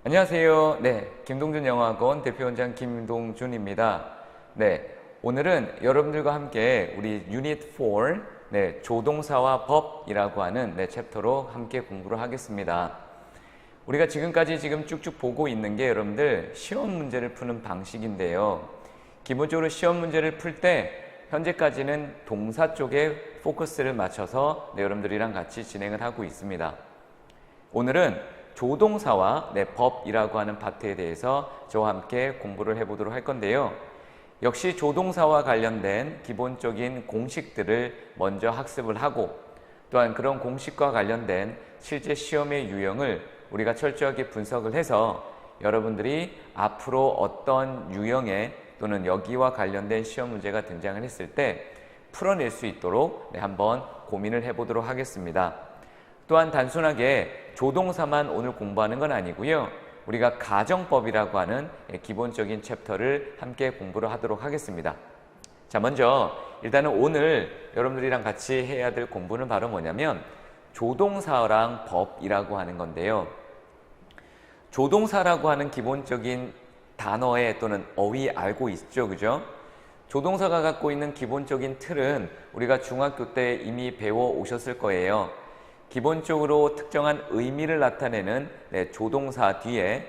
안녕하세요. 네, 김동준 영어학원 대표원장 김동준입니다. 네, 오늘은 여러분들과 함께 우리 유닛 4, 조동사와 법이라고 하는 챕터로 함께 공부를 하겠습니다. 우리가 지금까지 쭉쭉 보고 있는 게 여러분들 시험 문제를 푸는 방식인데요. 기본적으로 시험 문제를 풀 때 현재까지는 동사 쪽에 포커스를 맞춰서 여러분들이랑 같이 진행을 하고 있습니다. 오늘은 조동사와 법이라고 하는 파트에 대해서 저와 함께 공부를 해보도록 할 건데요. 역시 조동사와 관련된 기본적인 공식들을 먼저 학습을 하고 또한 그런 공식과 관련된 실제 시험의 유형을 우리가 철저하게 분석을 해서 여러분들이 앞으로 어떤 유형의 또는 여기와 관련된 시험 문제가 등장을 했을 때 풀어낼 수 있도록 한번 고민을 해보도록 하겠습니다. 또한 단순하게 조동사만 오늘 공부하는 건 아니고요. 우리가 가정법이라고 하는 기본적인 챕터를 함께 공부를 하도록 하겠습니다. 자, 먼저 일단은 오늘 여러분들이랑 같이 해야 될 공부는 바로 뭐냐면 조동사랑 법이라고 하는 건데요. 조동사라고 하는 기본적인 단어에 또는 어휘 알고 있죠, 그죠? 조동사가 갖고 있는 기본적인 틀은 우리가 중학교 때 이미 배워 오셨을 거예요. 기본적으로 특정한 의미를 나타내는 조동사 뒤에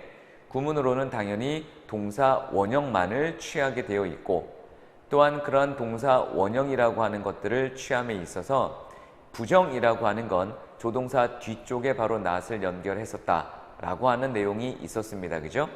구문으로는 당연히 동사 원형만을 취하게 되어 있고 또한 그러한 동사 원형이라고 하는 것들을 취함에 있어서 부정이라고 하는 건 조동사 뒤쪽에 바로 낫을 연결했었다라고 하는 내용이 있었습니다. 그죠?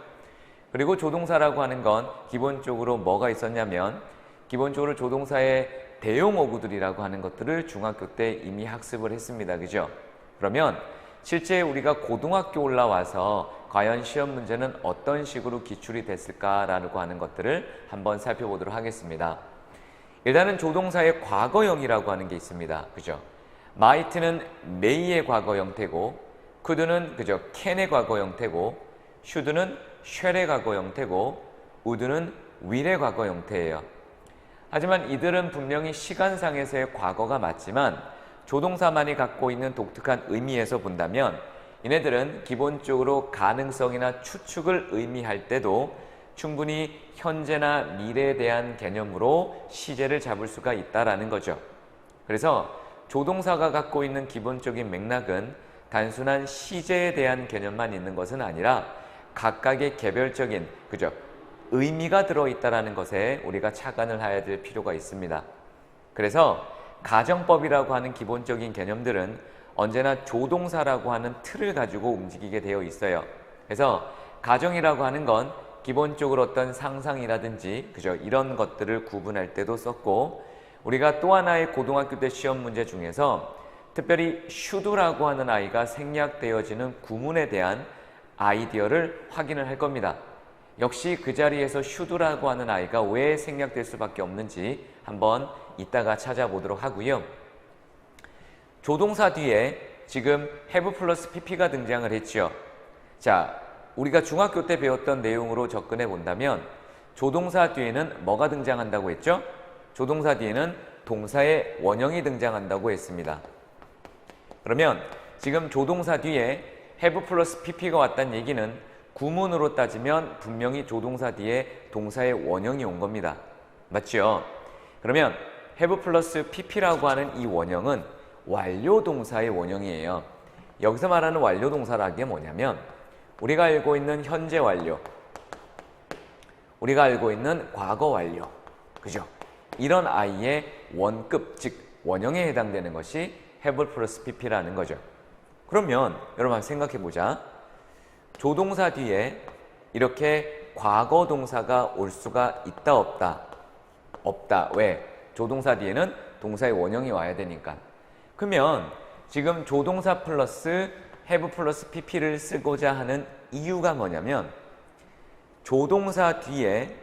그리고 조동사라고 하는 건 기본적으로 뭐가 있었냐면 기본적으로 조동사의 대용어구들이라고 하는 것들을 중학교 때 이미 학습을 했습니다. 그죠? 그러면 실제 우리가 고등학교 올라와서 과연 시험 문제는 어떤 식으로 기출이 됐을까라고 하는 것들을 한번 살펴보도록 하겠습니다. 일단은 조동사의 과거형이라고 하는 게 있습니다. 그죠? might는 may의 과거 형태고 could는 그죠? can의 과거 형태고 should는 shall의 과거 형태고 would는 will의 과거 형태예요. 하지만 이들은 분명히 시간상에서의 과거가 맞지만 조동사만이 갖고 있는 독특한 의미에서 본다면 얘네들은 기본적으로 가능성이나 추측을 의미할 때도 충분히 현재나 미래에 대한 개념으로 시제를 잡을 수가 있다라는 거죠. 그래서 조동사가 갖고 있는 기본적인 맥락은 단순한 시제에 대한 개념만 있는 것은 아니라 각각의 개별적인 그죠? 의미가 들어있다는 것에 우리가 착안을 해야 될 필요가 있습니다. 그래서 가정법이라고 하는 기본적인 개념들은 언제나 조동사라고 하는 틀을 가지고 움직이게 되어 있어요. 그래서 가정이라고 하는 건 기본적으로 어떤 상상이라든지 그죠? 이런 것들을 구분할 때도 썼고 우리가 또 하나의 고등학교 때 시험 문제 중에서 특별히 should라고 하는 아이가 생략되어지는 구문에 대한 아이디어를 확인을 할 겁니다. 역시 그 자리에서 should라고 하는 아이가 왜 생략될 수밖에 없는지 한번 이따가 찾아보도록 하고요. 조동사 뒤에 지금 have 플러스 pp가 등장을 했죠. 자, 우리가 중학교 때 배웠던 내용으로 접근해 본다면 조동사 뒤에는 뭐가 등장한다고 했죠? 조동사 뒤에는 동사의 원형이 등장한다고 했습니다. 그러면 지금 조동사 뒤에 have 플러스 pp가 왔다는 얘기는 구문으로 따지면 분명히 조동사 뒤에 동사의 원형이 온 겁니다. 맞죠? 그러면 have 플러스 pp라고 하는 이 원형은 완료 동사의 원형이에요. 여기서 말하는 완료 동사라는 게 뭐냐면 우리가 알고 있는 현재 완료, 우리가 알고 있는 과거 완료, 그죠? 이런 아이의 원급, 즉 원형에 해당되는 것이 have 플러스 pp라는 거죠. 그러면 여러분 한번 생각해 보자. 조동사 뒤에 이렇게 과거 동사가 올 수가 있다 없다? 없다. 왜? 조동사 뒤에는 동사의 원형이 와야 되니까. 그러면 지금 조동사 플러스 have 플러스 pp를 쓰고자 하는 이유가 뭐냐면 조동사 뒤에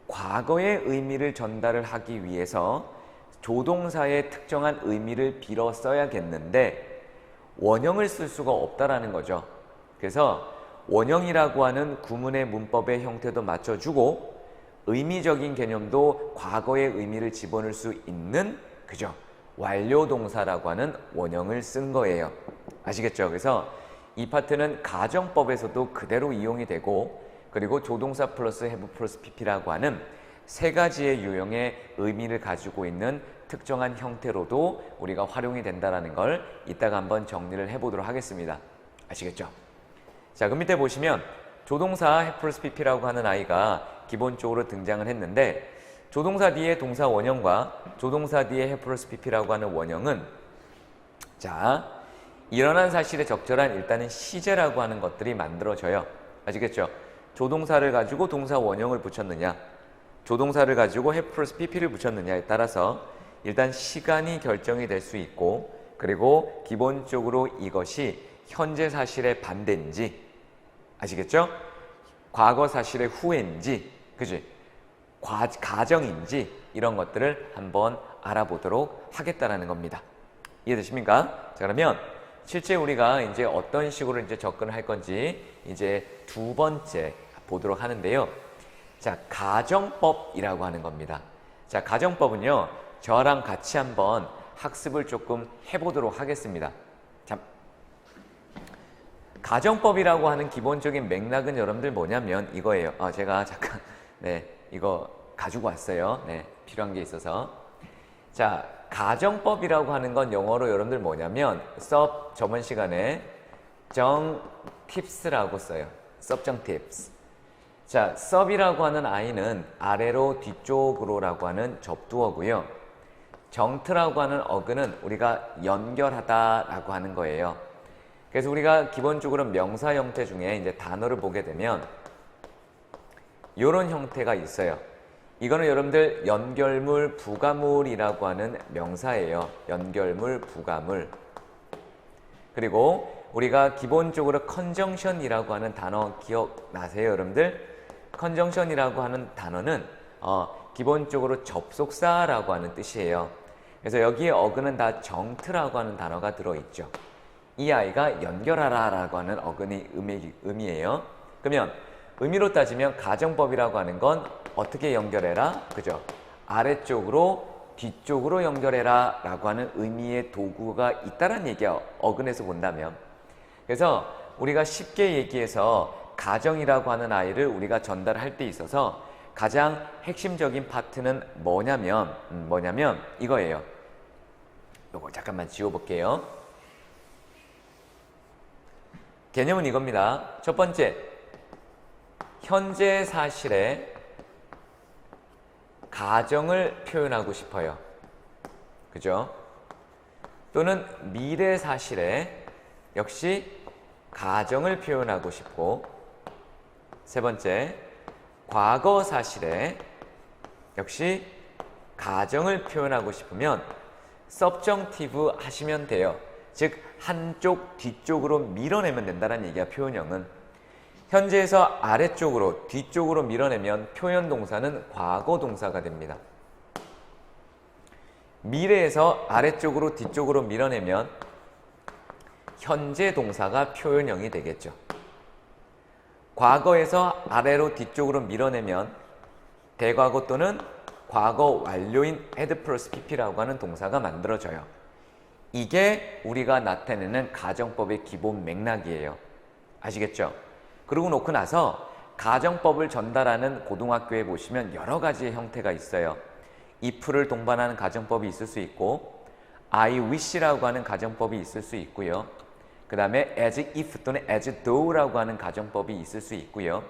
과거의 의미를 전달을 하기 위해서 조동사의 특정한 의미를 빌어 써야겠는데 원형을 쓸 수가 없다라는 거죠. 그래서 원형이라고 하는 구문의 문법의 형태도 맞춰주고 의미적인 개념도 과거의 의미를 집어넣을 수 있는 그죠? 완료 동사라고 하는 원형을 쓴 거예요. 아시겠죠? 그래서 이 파트는 가정법에서도 그대로 이용이 되고, 그리고 조동사 플러스 have 플러스 pp라고 하는 세 가지의 유형의 의미를 가지고 있는 특정한 형태로도 우리가 활용이 된다는 걸 이따가 한번 정리를 해보도록 하겠습니다. 아시겠죠? 자, 그 밑에 보시면 조동사 have 플러스 pp라고 하는 아이가 기본적으로 등장을 했는데, 조동사 뒤에 동사 원형과 조동사 뒤에 have 플러스 pp라고 하는 원형은, 자, 일어난 사실에 적절한 일단은 시제라고 하는 것들이 만들어져요. 아시겠죠? 조동사를 가지고 동사 원형을 붙였느냐, 조동사를 가지고 have 플러스 pp를 붙였느냐에 따라서 일단 시간이 결정이 될 수 있고, 그리고 기본적으로 이것이 현재 사실의 반대인지, 아시겠죠? 과거 사실의 후회인지, 그지? 가정인지, 이런 것들을 한번 알아보도록 하겠다라는 겁니다. 이해되십니까? 자, 그러면 실제 우리가 이제 어떤 식으로 이제 접근을 할 건지 이제 두 번째 보도록 하는데요. 자, 가정법이라고 하는 겁니다. 자, 가정법은요, 저랑 같이 한번 학습을 조금 해보도록 하겠습니다. 자, 가정법이라고 하는 기본적인 맥락은 여러분들 뭐냐면 이거예요. 제가 잠깐, 네, 이거 가지고 왔어요. 네, 필요한 게 있어서. 자, 가정법이라고 하는 건 영어로 여러분들 뭐냐면 저번 시간에 정팁스라고 써요. sub정tips. 자, sub이라고 하는 I는 아래로 뒤쪽으로라고 하는 접두어고요. 정트라고 하는 어근은 우리가 연결하다라고 하는 거예요. 그래서 우리가 기본적으로 명사 형태 중에 이제 단어를 보게 되면 이런 형태가 있어요. 이거는 여러분들 연결물, 부가물이라고 하는 명사예요. 연결물, 부가물. 그리고 우리가 기본적으로 컨정션이라고 하는 단어 기억나세요, 여러분들? 컨정션이라고 하는 단어는 기본적으로 접속사라고 하는 뜻이에요. 그래서 여기에 어근은 다 정트라고 하는 단어가 들어있죠. 이 아이가 연결하라 라고 하는 어근이 의미예요. 그러면 의미로 따지면 가정법이라고 하는 건 어떻게 연결해라? 그죠? 아래쪽으로 뒤쪽으로 연결해라 라고 하는 의미의 도구가 있다는 얘기야, 어근에서 본다면. 그래서 우리가 쉽게 얘기해서 가정이라고 하는 아이를 우리가 전달할 때 있어서 가장 핵심적인 파트는 뭐냐면 이거예요. 요거 잠깐만 지워볼게요. 개념은 이겁니다. 첫 번째, 현재 사실에 가정을 표현하고 싶어요. 그죠? 또는 미래 사실에 역시 가정을 표현하고 싶고, 세 번째, 과거 사실에 역시 가정을 표현하고 싶으면 subjunctive 하시면 돼요. 즉 한쪽 뒤쪽으로 밀어내면 된다는 얘기야. 표현형은 현재에서 아래쪽으로 뒤쪽으로 밀어내면 표현 동사는 과거 동사가 됩니다. 미래에서 아래쪽으로 뒤쪽으로 밀어내면 현재 동사가 표현형이 되겠죠. 과거에서 아래로 뒤쪽으로 밀어내면 대과거 또는 과거 완료인 had 플러스 pp라고 하는 동사가 만들어져요. 이게 우리가 나타내는 가정법의 기본 맥락이에요. 아시겠죠? 그러고 놓고 나서 가정법을 전달하는 고등학교에 보시면 여러 가지의 형태가 있어요. if를 동반하는 가정법이 있을 수 있고, I wish라고 하는 가정법이 있을 수 있고요. 그 다음에 as if 또는 as though라고 하는 가정법이 있을 수 있고요.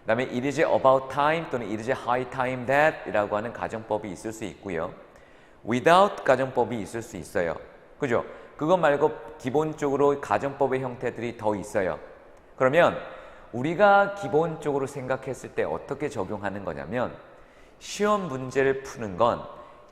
그 다음에 it is about time 또는 it is high time that 이라고 하는 가정법이 있을 수 있고요. without 가정법이 있을 수 있어요. 그죠? 그것 말고 기본적으로 가정법의 형태들이 더 있어요. 그러면 우리가 기본적으로 생각했을 때 어떻게 적용하는 거냐면, 시험 문제를 푸는 건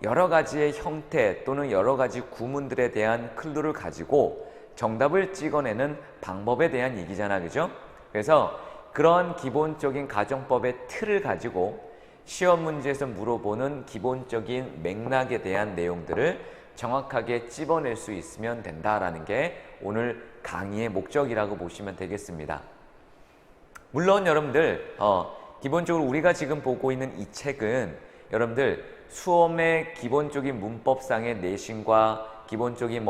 여러 가지의 형태 또는 여러 가지 구문들에 대한 클루를 가지고 정답을 찍어내는 방법에 대한 얘기잖아, 그죠? 그래서 그런 기본적인 가정법의 틀을 가지고 시험 문제에서 물어보는 기본적인 맥락에 대한 내용들을 정확하게 찝어낼 수 있으면 된다라는 게 오늘 강의의 목적이라고 보시면 되겠습니다. 물론 여러분들 기본적으로 우리가 지금 보고 있는 이 책은 여러분들 수험의 기본적인 문법상의 내신과 기본적인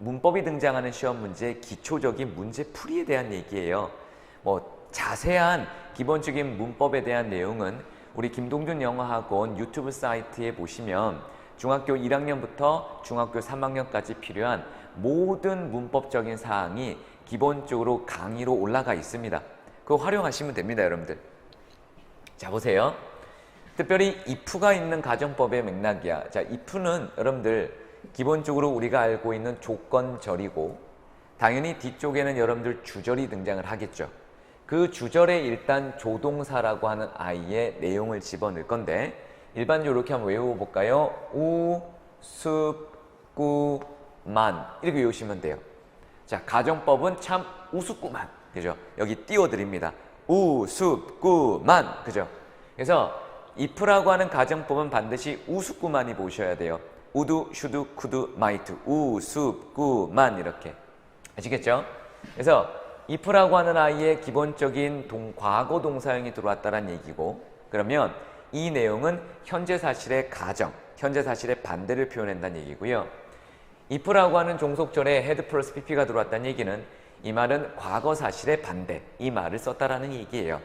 문법이 등장하는 시험 문제의 기초적인 문제풀이에 대한 얘기예요. 뭐 자세한 기본적인 문법에 대한 내용은 우리 김동준 영어학원 유튜브 사이트에 보시면 중학교 1학년부터 중학교 3학년까지 필요한 모든 문법적인 사항이 기본적으로 강의로 올라가 있습니다. 그거 활용하시면 됩니다, 여러분들. 자, 보세요. 특별히 if가 있는 가정법의 맥락이야. 자, if는 여러분들 기본적으로 우리가 알고 있는 조건절이고 당연히 뒤쪽에는 여러분들 주절이 등장을 하겠죠. 그 주절에 일단 조동사라고 하는 I의 내용을 집어넣을 건데 일반적으로 이렇게 한번 외워볼까요? 우, 습, 구, 만 이렇게 외우시면 돼요. 자, 가정법은 참 우습구만. 그죠? 여기 띄워드립니다. 우, 습, 구, 만. 그죠? 그래서 if라고 하는 가정법은 반드시 우습구만이 보셔야 돼요. 우두, 슈두, 쿠두, 마이트. 우, 습, 구, 만 이렇게. 아시겠죠? 그래서 if라고 하는 I의 기본적인 과거 동사형이 들어왔다는 얘기고 그러면 이 내용은 현재 사실의 가정, 현재 사실의 반대를 표현한다는 얘기고요. if라고 하는 종속절에 head 플러스 pp가 들어왔다는 얘기는 이 말은 과거 사실의 반대, 이 말을 썼다라는 얘기예요.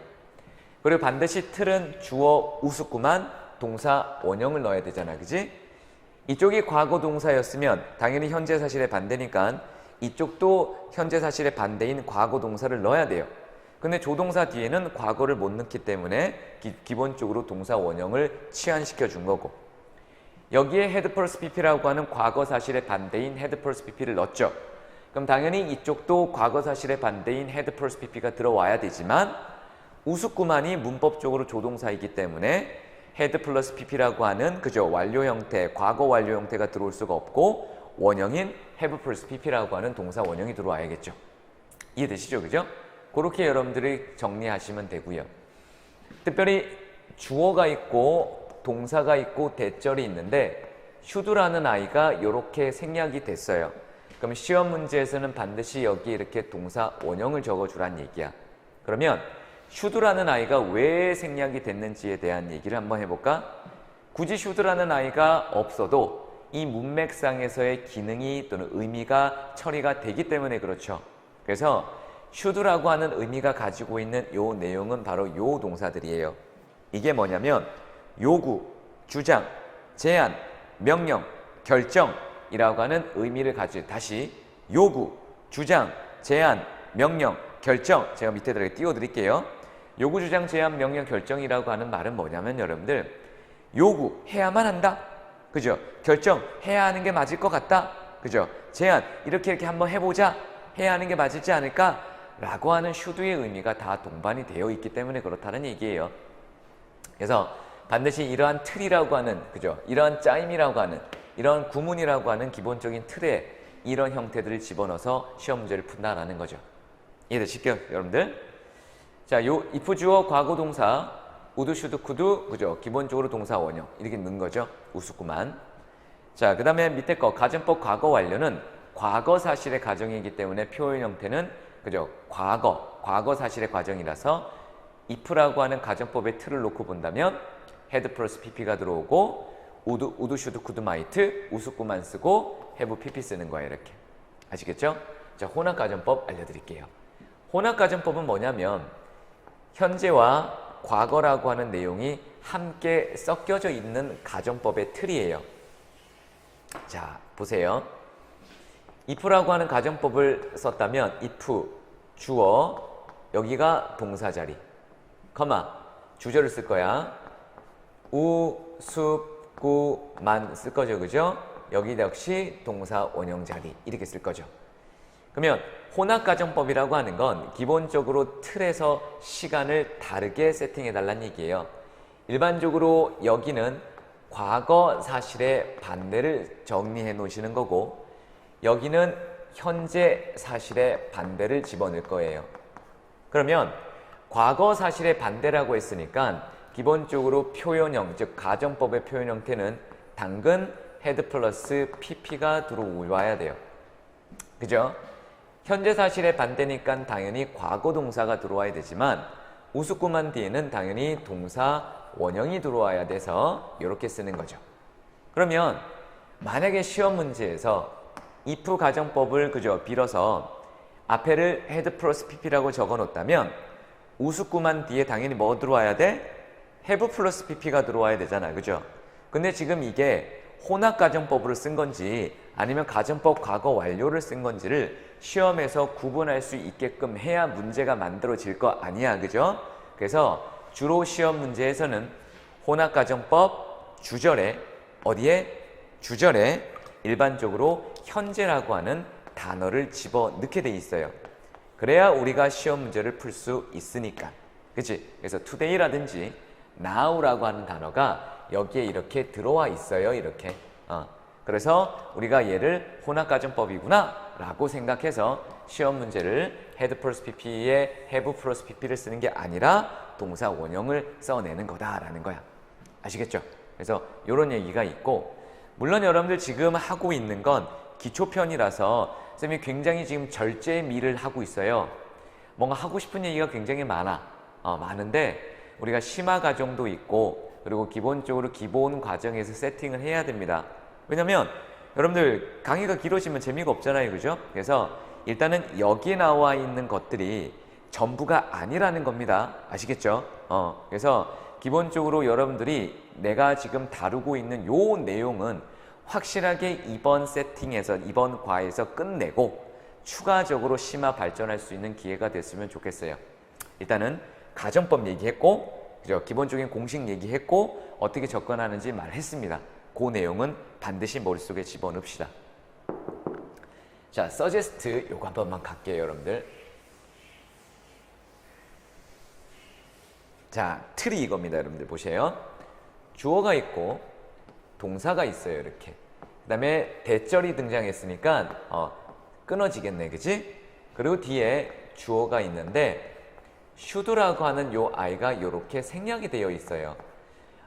그리고 반드시 틀은 주어 우습구만 동사 원형을 넣어야 되잖아, 그지? 이쪽이 과거 동사였으면 당연히 현재 사실의 반대니까 이쪽도 현재 사실의 반대인 과거 동사를 넣어야 돼요. 근데 조동사 뒤에는 과거를 못 넣기 때문에 기본적으로 동사 원형을 치환시켜 준 거고 여기에 head 플러스 pp라고 하는 과거 사실의 반대인 head 플러스 pp를 넣었죠. 그럼 당연히 이쪽도 과거 사실의 반대인 head 플러스 pp가 들어와야 되지만 우습구만이 문법적으로 조동사이기 때문에 head 플러스 pp라고 하는 그죠 완료 형태, 과거 완료 형태가 들어올 수가 없고 원형인 have 플러스 pp라고 하는 동사 원형이 들어와야겠죠. 이해되시죠? 그죠? 그렇게 여러분들이 정리하시면 되고요. 특별히 주어가 있고 동사가 있고 대절이 있는데 should라는 아이가 이렇게 생략이 됐어요. 그럼 시험 문제에서는 반드시 여기 이렇게 동사 원형을 적어주란 얘기야. 그러면 should라는 아이가 왜 생략이 됐는지에 대한 얘기를 한번 해볼까? 굳이 should라는 아이가 없어도 이 문맥상에서의 기능이 또는 의미가 처리가 되기 때문에 그렇죠. 그래서 should라고 하는 의미가 가지고 있는 요 내용은 바로 요 동사들이에요. 이게 뭐냐면 요구, 주장, 제안, 명령, 결정이라고 하는 의미를 가지고 다시 요구, 주장, 제안, 명령, 결정 제가 밑에다 띄워드릴게요. 요구, 주장, 제안, 명령, 결정이라고 하는 말은 뭐냐면 여러분들 요구해야만 한다. 그죠? 결정해야 하는 게 맞을 것 같다. 그죠? 제안 이렇게 한번 해보자. 해야 하는 게 맞을지 않을까? 라고 하는 should의 의미가 다 동반이 되어 있기 때문에 그렇다는 얘기예요. 그래서 반드시 이러한 틀이라고 하는 그죠? 이러한 짜임이라고 하는 이러한 구문이라고 하는 기본적인 틀에 이런 형태들을 집어넣어서 시험 문제를 푼다라는 거죠. 이해되시죠, 여러분들? 자, 요 if 주어 과거 동사 would, should, could 그죠? 기본적으로 동사 원형 이렇게 넣는 거죠. 우습구만. 자, 그 다음에 밑에 거 가정법 과거 완료는 과거 사실의 가정이기 때문에 표현 형태는 그죠? 과거 사실의 과정이라서 if라고 하는 가정법의 틀을 놓고 본다면 had 플러스 pp가 들어오고 would, should, could, might 우습구만 쓰고 have pp 쓰는 거예요. 이렇게. 아시겠죠? 자, 혼합 가정법 알려드릴게요. 혼합 가정법은 뭐냐면 현재와 과거라고 하는 내용이 함께 섞여져 있는 가정법의 틀이에요. 자, 보세요. if라고 하는 가정법을 썼다면 if, 주어, 여기가 동사 자리, 커마, 주절을 쓸 거야. 우, 습, 구, 만 쓸 거죠. 그죠? 여기 역시 동사 원형 자리 이렇게 쓸 거죠. 그러면 혼합가정법이라고 하는 건 기본적으로 틀에서 시간을 다르게 세팅해 달라는 얘기예요. 일반적으로 여기는 과거 사실의 반대를 정리해 놓으시는 거고 여기는 현재 사실의 반대를 집어넣을 거예요. 그러면 과거 사실의 반대라고 했으니까 기본적으로 표현형, 즉 가정법의 표현 형태는 당근 had 플러스 pp가 들어와야 돼요. 그죠? 현재 사실의 반대니까 당연히 과거 동사가 들어와야 되지만 우습구만 뒤에는 당연히 동사 원형이 들어와야 돼서 이렇게 쓰는 거죠. 그러면 만약에 시험 문제에서 if 가정법을 그저 빌어서 앞에를 had 플러스 pp라고 적어 놓다면 우스꾸만 뒤에 당연히 뭐 들어와야 돼? have 플러스 pp가 들어와야 되잖아. 그죠? 근데 지금 이게 혼합 가정법으로 쓴 건지 아니면 가정법 과거 완료를 쓴 건지를 시험에서 구분할 수 있게끔 해야 문제가 만들어질 거 아니야. 그죠? 그래서 주로 시험 문제에서는 혼합 가정법 주절에 어디에? 주절에 일반적으로 현재라고 하는 단어를 집어넣게 돼 있어요. 그래야 우리가 시험 문제를 풀 수 있으니까. 그치? 그래서 today라든지 now라고 하는 단어가 여기에 이렇게 들어와 있어요. 이렇게. 그래서 우리가 얘를 혼합가정법이구나 라고 생각해서 시험 문제를 had 플러스 pp에 have 플러스 pp를 쓰는 게 아니라 동사 원형을 써내는 거다라는 거야. 아시겠죠? 그래서 이런 얘기가 있고, 물론 여러분들 지금 하고 있는 건 기초편이라서 쌤이 굉장히 지금 절제의 미를 하고 있어요. 뭔가 하고 싶은 얘기가 굉장히 많은데 우리가 심화 과정도 있고 그리고 기본적으로 기본 과정에서 세팅을 해야 됩니다. 왜냐면 여러분들 강의가 길어지면 재미가 없잖아요. 그죠? 그래서 일단은 여기에 나와 있는 것들이 전부가 아니라는 겁니다. 아시겠죠? 그래서 기본적으로 여러분들이 내가 지금 다루고 있는 요 내용은 확실하게 이번 세팅에서 이번 과에서 끝내고 추가적으로 심화 발전할 수 있는 기회가 됐으면 좋겠어요. 일단은 가정법 얘기했고, 그죠? 기본적인 공식 얘기했고, 어떻게 접근하는지 말했습니다. 그 내용은 반드시 머릿속에 집어넣읍시다. 자, suggest 요거 한 번만 갈게요, 여러분들. 자, 틀이 이겁니다, 여러분들 보세요. 주어가 있고 동사가 있어요, 이렇게. 그 다음에 대절이 등장했으니까 끊어지겠네, 그치? 그리고 뒤에 주어가 있는데 should라고 하는 요 아이가 이렇게 생략이 되어 있어요.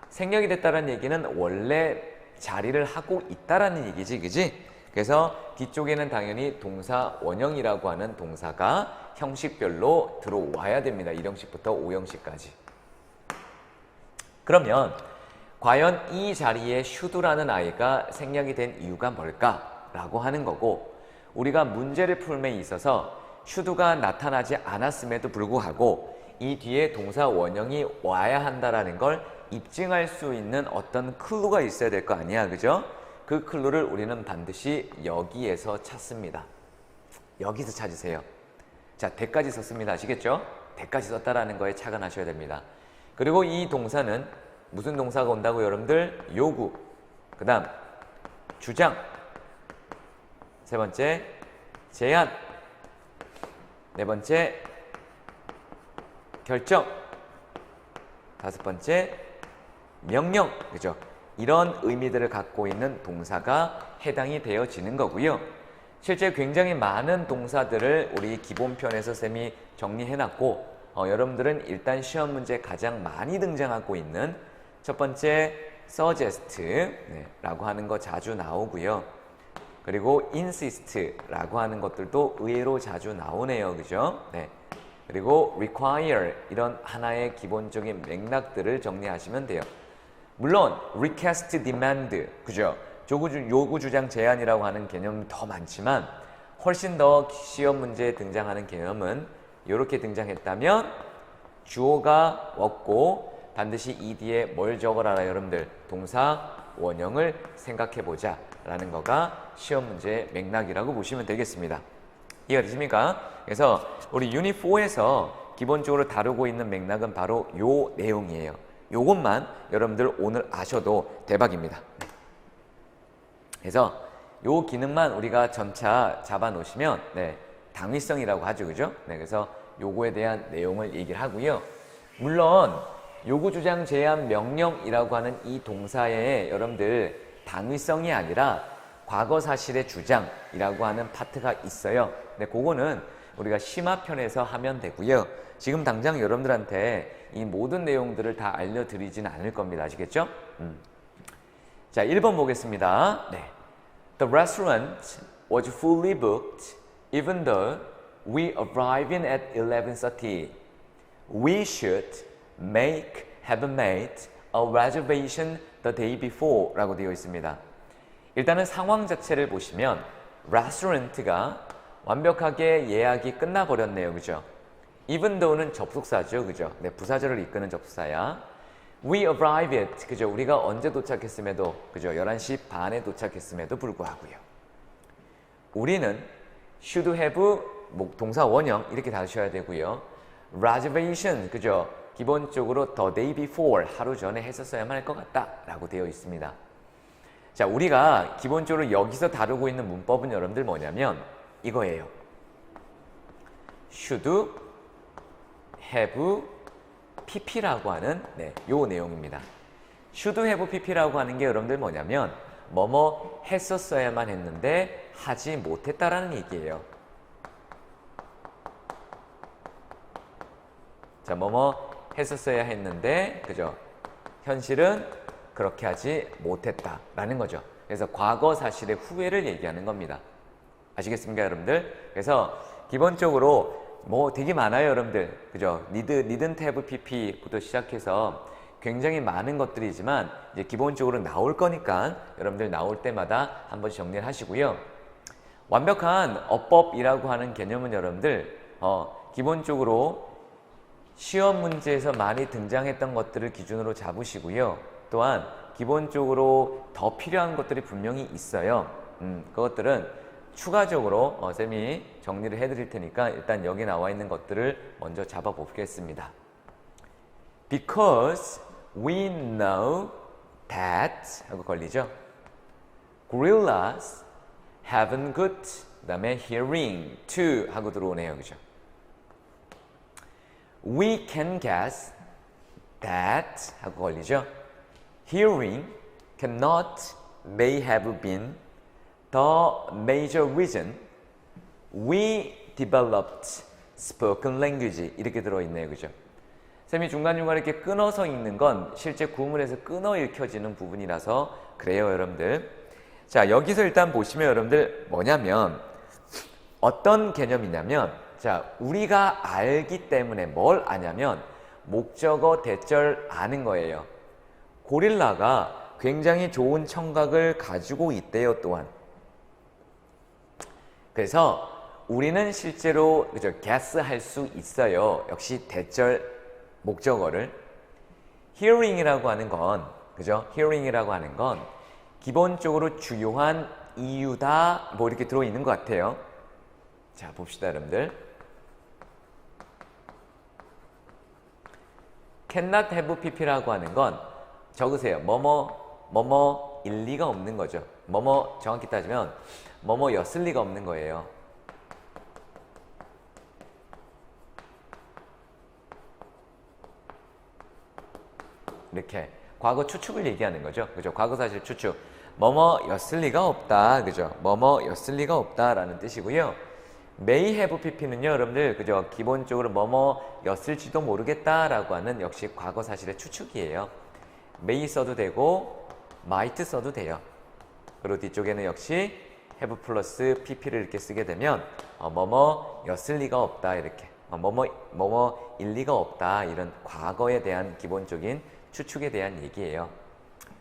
생략이 됐다는 얘기는 원래 자리를 하고 있다라는 얘기지, 그지? 그래서 뒤쪽에는 당연히 동사 원형이라고 하는 동사가 형식별로 들어와야 됩니다. 1형식부터 5형식까지. 그러면 과연 이 자리에 should라는 아이가 생략이 된 이유가 뭘까라고 하는 거고, 우리가 문제를 풀음에 있어서 should가 나타나지 않았음에도 불구하고 이 뒤에 동사 원형이 와야 한다라는 걸 입증할 수 있는 어떤 클루가 있어야 될 거 아니야, 그죠? 그 클루를 우리는 반드시 여기에서 찾습니다. 여기서 찾으세요. 자, 대까지 썼습니다. 아시겠죠? 대까지 썼다라는 거에 착안하셔야 됩니다. 그리고 이 동사는 무슨 동사가 온다고 여러분들? 요구, 그 다음 주장, 세 번째 제안, 네 번째 결정, 다섯 번째 명령, 그죠? 이런 의미들을 갖고 있는 동사가 해당이 되어지는 거고요. 실제 굉장히 많은 동사들을 우리 기본편에서 쌤이 정리해놨고, 여러분들은 일단 시험 문제에 가장 많이 등장하고 있는 첫 번째 suggest 라고 하는 거 자주 나오고요. 그리고 insist 라고 하는 것들도 의외로 자주 나오네요. 그죠? 네. 그리고 require 이런 하나의 기본적인 맥락들을 정리하시면 돼요. 물론 request, demand, 그죠? 요구, 주장, 제안이라고 하는 개념이 더 많지만 훨씬 더 시험 문제에 등장하는 개념은 이렇게 등장했다면 주어가 없고 반드시 이 뒤에 뭘 적어라, 여러분들? 동사 원형을 생각해보자 라는 거가 시험 문제의 맥락이라고 보시면 되겠습니다. 이해가 되십니까? 그래서 우리 유닛 4에서 기본적으로 다루고 있는 맥락은 바로 요 내용이에요. 요것만 여러분들 오늘 아셔도 대박입니다. 그래서 요 기능만 우리가 점차 잡아 놓으시면 당위성이라고 하죠. 그죠? 그래서 요거에 대한 내용을 얘기를 하고요. 물론 요구, 주장, 제안, 명령이라고 하는 이 동사에 여러분들 당위성이 아니라 과거 사실의 주장이라고 하는 파트가 있어요. 근데 그거는 우리가 심화편에서 하면 되고요. 지금 당장 여러분들한테 이 모든 내용들을 다 알려드리지는 않을 겁니다. 아시겠죠? 자, 1번 보겠습니다. The restaurant was fully booked even though we arrived in at 11:30. We should have made a reservation the day before 라고 되어 있습니다. 일단은 상황 자체를 보시면 restaurant가 완벽하게 예약이 끝나버렸네요. 그죠? even though는 접속사죠. 그죠? 네, 부사절을 이끄는 접속사야. We arrived at, 그죠? 우리가 언제 도착했음에도, 그죠? 11시 반에 도착했음에도 불구하고요. 우리는 should have, 동사 원형 이렇게 다루셔야 되고요. reservation, 그죠? 기본적으로 the day before, 하루 전에 했었어야만 할 것 같다 라고 되어 있습니다. 자, 우리가 기본적으로 여기서 다루고 있는 문법은 여러분들 뭐냐면 이거예요. should have pp라고 하는 요 내용입니다. should have pp라고 하는 게 여러분들 뭐냐면 뭐뭐 했었어야만 했는데 하지 못했다라는 얘기예요. 자, 뭐뭐 했었어야 했는데 그죠? 현실은 그렇게 하지 못했다라는 거죠. 그래서 과거 사실의 후회를 얘기하는 겁니다. 아시겠습니까, 여러분들? 그래서 기본적으로 뭐 되게 많아요, 여러분들. 그죠? didn't have pp부터 시작해서 굉장히 많은 것들이지만 이제 기본적으로 나올 거니까 여러분들 나올 때마다 한 번씩 정리를 하시고요. 완벽한 어법이라고 하는 개념은 여러분들 기본적으로 시험 문제에서 많이 등장했던 것들을 기준으로 잡으시고요. 또한 기본적으로 더 필요한 것들이 분명히 있어요. 그것들은 추가적으로 쌤이 정리를 해드릴 테니까 일단 여기 나와 있는 것들을 먼저 잡아보겠습니다. Because we know that 하고 걸리죠. Gorillas haven't good 그 다음에 hearing to 하고 들어오네요. 그죠? We can guess that 하고 걸리죠. Hearing cannot may have been the major reason we developed spoken language 이렇게 들어있네요. 그죠? 쌤이 중간중간 이렇게 끊어서 읽는 건 실제 구문에서 끊어 읽혀지는 부분이라서 그래요, 여러분들. 자, 여기서 일단 보시면 여러분들 뭐냐면 어떤 개념이냐면 자, 우리가 알기 때문에 뭘 아냐면 목적어 대절 아는 거예요. 고릴라가 굉장히 좋은 청각을 가지고 있대요, 또한. 그래서 우리는 실제로 그죠, guess 할 수 있어요. 역시 대절 목적어를. hearing이라고 하는 건 그죠? hearing이라고 하는 건 기본적으로 주요한 이유다 뭐 이렇게 들어 있는 것 같아요. 자, 봅시다, 여러분들. cannot have pp라고 하는 건 적으세요. 뭐뭐 일 리가 없는 거죠. 뭐뭐 정확히 따지면 뭐뭐였을 리가 없는 거예요. 이렇게 과거 추측을 얘기하는 거죠. 그죠? 과거 사실 추측. 뭐뭐였을 리가 없다. 그죠? 뭐뭐였을 리가 없다라는 뜻이고요. may have pp는요, 여러분들 그죠? 기본적으로 뭐뭐였을지도 모르겠다라고 하는 역시 과거 사실의 추측이에요. may 써도 되고 might 써도 돼요. 그리고 뒤쪽에는 역시 have 플러스 pp를 이렇게 쓰게 되면 뭐뭐였을 리가 없다 이렇게 뭐뭐일 리가 없다 이런 과거에 대한 기본적인 추측에 대한 얘기예요.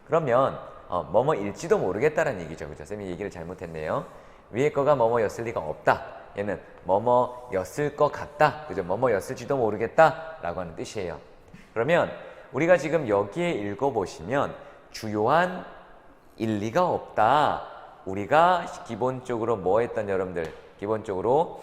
그러면 뭐뭐일지도 모르겠다라는 얘기죠. 그죠? 쌤이 얘기를 잘못했네요. 위에 거가 뭐뭐였을 리가 없다. 얘는 뭐뭐였을 것 같다. 그죠? 뭐뭐였을지도 모르겠다 라고 하는 뜻이에요. 그러면 우리가 지금 여기에 읽어보시면 주요한 일리가 없다. 우리가 기본적으로 뭐 했던 여러분들 기본적으로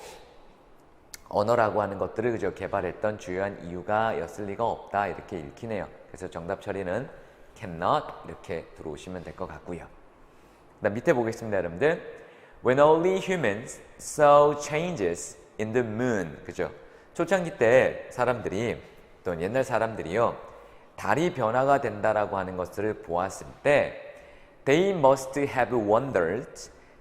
언어라고 하는 것들을 그저 개발했던 주요한 이유가 였을 리가 없다 이렇게 읽히네요. 그래서 정답 처리는 cannot 이렇게 들어오시면 될 것 같고요. 그다음 밑에 보겠습니다, 여러분들. When only humans saw changes in the moon, 그죠? 초창기 때 사람들이 또 옛날 사람들이요 달이 변화가 된다라고 하는 것을 보았을 때 they must have wondered,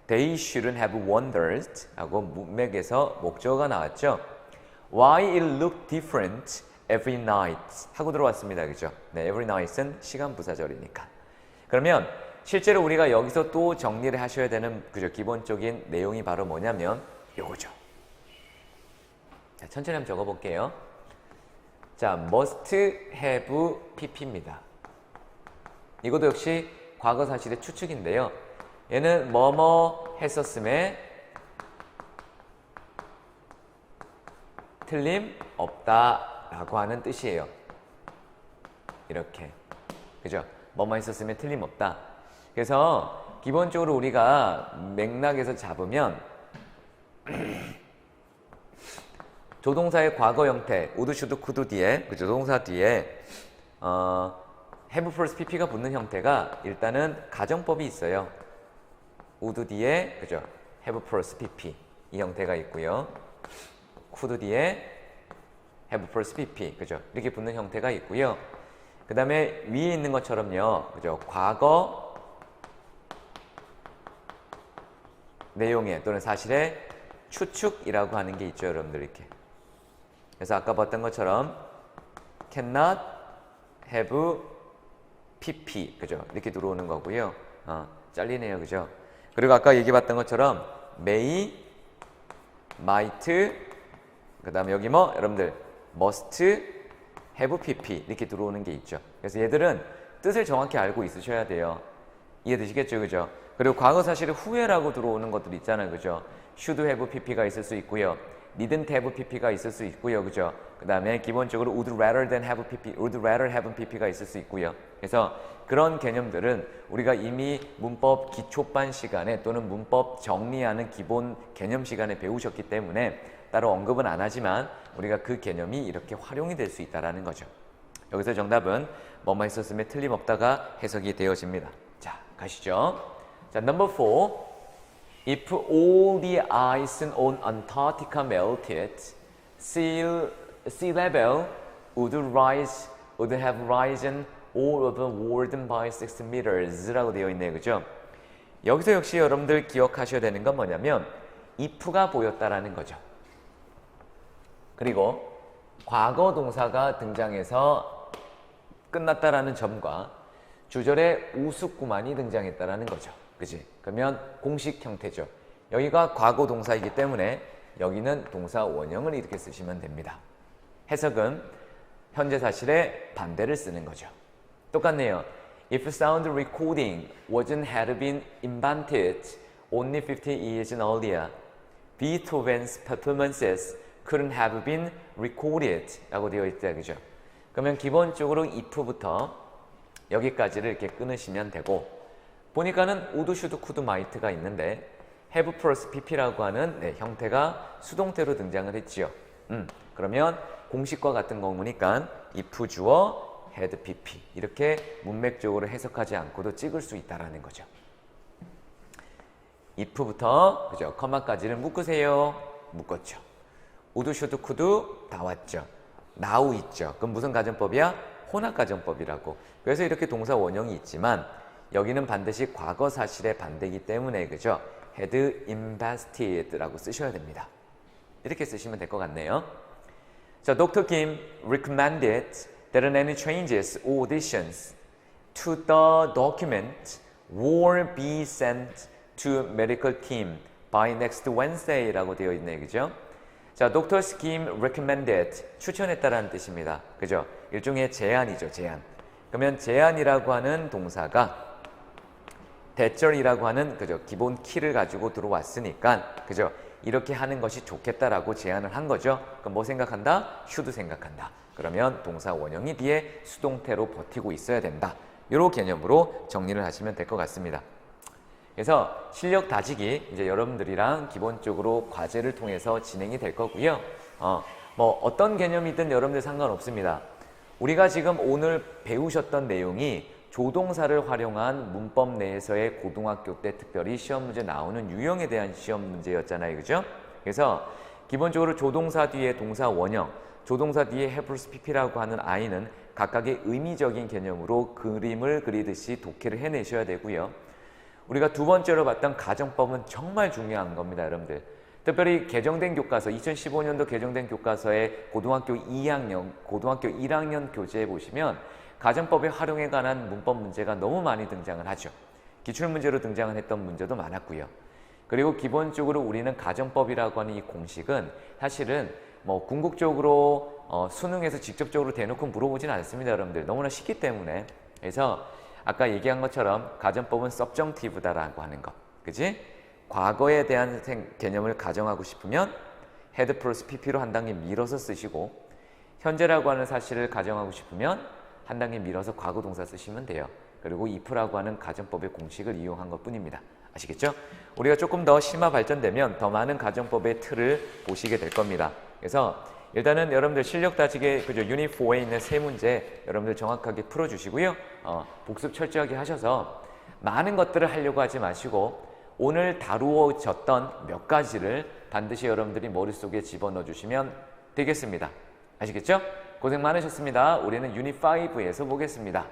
they shouldn't have wondered 하고 문맥에서 목적어가 나왔죠. Why it looked different every night 하고 들어왔습니다. 그죠? 네, every night은 시간 부사절이니까. 그러면 실제로 우리가 여기서 또 정리를 하셔야 되는 그죠? 기본적인 내용이 바로 뭐냐면 요거죠. 자, 천천히 한번 적어볼게요. 자, must have pp입니다. 이것도 역시 과거 사실의 추측인데요. 얘는 뭐뭐 했었음에 틀림없다라고 하는 뜻이에요. 이렇게. 그죠? 뭐만 있었으면 틀림없다. 그래서 기본적으로 우리가 맥락에서 잡으면 조동사의 과거 형태, 우드, 슈드, 쿠드 뒤에, 그 조동사 뒤에 have plus pp가 붙는 형태가 일단은 가정법이 있어요. 우드 뒤에, 그죠? have plus pp 이 형태가 있고요. 쿠드 뒤에 have plus pp, 그죠? 이렇게 붙는 형태가 있고요. 그 다음에 위에 있는 것처럼요, 그죠? 과거 내용의 또는 사실의 추측이라고 하는 게 있죠, 여러분들 이렇게. 그래서 아까 봤던 것처럼 cannot have pp, 그죠? 이렇게 들어오는 거고요. 잘리네요, 그죠? 그리고 아까 얘기해봤던 것처럼 may, might, 그 다음에 여기 뭐 여러분들 must have pp 이렇게 들어오는 게 있죠. 그래서 얘들은 뜻을 정확히 알고 있으셔야 돼요. 이해되시겠죠, 그죠? 그리고 과거 사실의 후회라고 들어오는 것들 있잖아요, 그죠? should have pp가 있을 수 있고요. didn't have pp가 있을 수 있고요, 그죠? 그 다음에 기본적으로 would rather than have pp, would rather have pp가 있을 수 있고요. 그래서 그런 개념들은 우리가 이미 문법 기초반 시간에 또는 문법 정리하는 기본 개념 시간에 배우셨기 때문에 따로 언급은 안 하지만 우리가 그 개념이 이렇게 활용이 될 수 있다는 거죠. 여기서 정답은 뭐만 있었으면 틀림없다가 해석이 되어집니다. 자, 가시죠. 자, number 4. If all the ice on Antarctica melted, sea level would have risen all over world by 6 meters 라고 되어 있네요, 그죠? 여기서 역시 여러분들 기억하셔야 되는 건 뭐냐면 if가 보였다라는 거죠. 그리고 과거 동사가 등장해서 끝났다라는 점과 주절에 우스구만이 등장했다라는 거죠. 그지? 그러면 공식 형태죠. 여기가 과거 동사이기 때문에 여기는 동사 원형을 이렇게 쓰시면 됩니다. 해석은 현재 사실의 반대를 쓰는 거죠. 똑같네요. If sound recording wasn't had been invented only 50 years earlier, Beethoven's performances couldn't have been recorded 라고 되어 있다, 그죠? 그러면 기본적으로 if부터 여기까지를 이렇게 끊으시면 되고, 보니까는 would, should, could, might가 있는데 have plus pp라고 하는 형태가 수동태로 등장을 했지요. 그러면 공식과 같은 거니까 if 주어 had pp 이렇게 문맥적으로 해석하지 않고도 찍을 수 있다라는 거죠. if부터 그죠? 커마까지를 묶으세요. 묶었죠. would, should, could 다 왔죠. now 있죠. 그럼 무슨 가정법이야? 혼합 가정법이라고. 그래서 이렇게 동사 원형이 있지만 여기는 반드시 과거 사실의 반대이기 때문에 그죠? had invested라고 쓰셔야 됩니다. 이렇게 쓰시면 될 것 같네요. 자, Dr. Kim recommended that any changes or additions to the document will be sent to medical team by next Wednesday라고 되어 있네요, 그죠? 자, Dr. Kim recommended 추천했다라는 뜻입니다, 그죠? 일종의 제안이죠, 제안. 그러면 제안이라고 하는 동사가 대절이라고 하는 그죠 기본 키를 가지고 들어왔으니까 그죠 이렇게 하는 것이 좋겠다라고 제안을 한 거죠. 그럼 뭐 생각한다? should 생각한다. 그러면 동사 원형이 뒤에 수동태로 버티고 있어야 된다. 이런 개념으로 정리를 하시면 될 것 같습니다. 그래서 실력 다지기 이제 여러분들이랑 기본적으로 과제를 통해서 진행이 될 거고요. 뭐 어떤 개념이든 여러분들 상관없습니다. 우리가 지금 오늘 배우셨던 내용이 조동사를 활용한 문법 내에서의 고등학교 때 특별히 시험 문제 나오는 유형에 대한 시험 문제였잖아요, 그죠? 그래서 기본적으로 조동사 뒤에 동사 원형, 조동사 뒤에 have plus pp라고 하는 I는 각각의 의미적인 개념으로 그림을 그리듯이 독해를 해내셔야 되고요. 우리가 두 번째로 봤던 가정법은 정말 중요한 겁니다, 여러분들. 특별히 개정된 교과서, 2015년도 개정된 교과서의 고등학교 2학년, 고등학교 1학년 교재에 보시면 가정법의 활용에 관한 문법 문제가 너무 많이 등장을 하죠. 기출문제로 등장을 했던 문제도 많았고요. 그리고 기본적으로 우리는 가정법이라고 하는 이 공식은 사실은 뭐 궁극적으로 수능에서 직접적으로 대놓고 물어보진 않습니다, 여러분들. 너무나 쉽기 때문에. 그래서 아까 얘기한 것처럼 가정법은 subjunctive다라고 하는 거. 그지? 과거에 대한 개념을 가정하고 싶으면 had 플러스 pp로 한 단계 밀어서 쓰시고, 현재라고 하는 사실을 가정하고 싶으면 한 단계 밀어서 과거 동사 쓰시면 돼요. 그리고 if라고 하는 가정법의 공식을 이용한 것 뿐입니다. 아시겠죠? 우리가 조금 더 심화 발전되면 더 많은 가정법의 틀을 보시게 될 겁니다. 그래서 일단은 여러분들 실력 따지게 그죠? 유닛 4에 있는 세 문제 여러분들 정확하게 풀어주시고요. 복습 철저하게 하셔서 많은 것들을 하려고 하지 마시고 오늘 다루어졌던 몇 가지를 반드시 여러분들이 머릿속에 집어넣어 주시면 되겠습니다. 아시겠죠? 고생 많으셨습니다. 우리는 유닛 5에서 보겠습니다.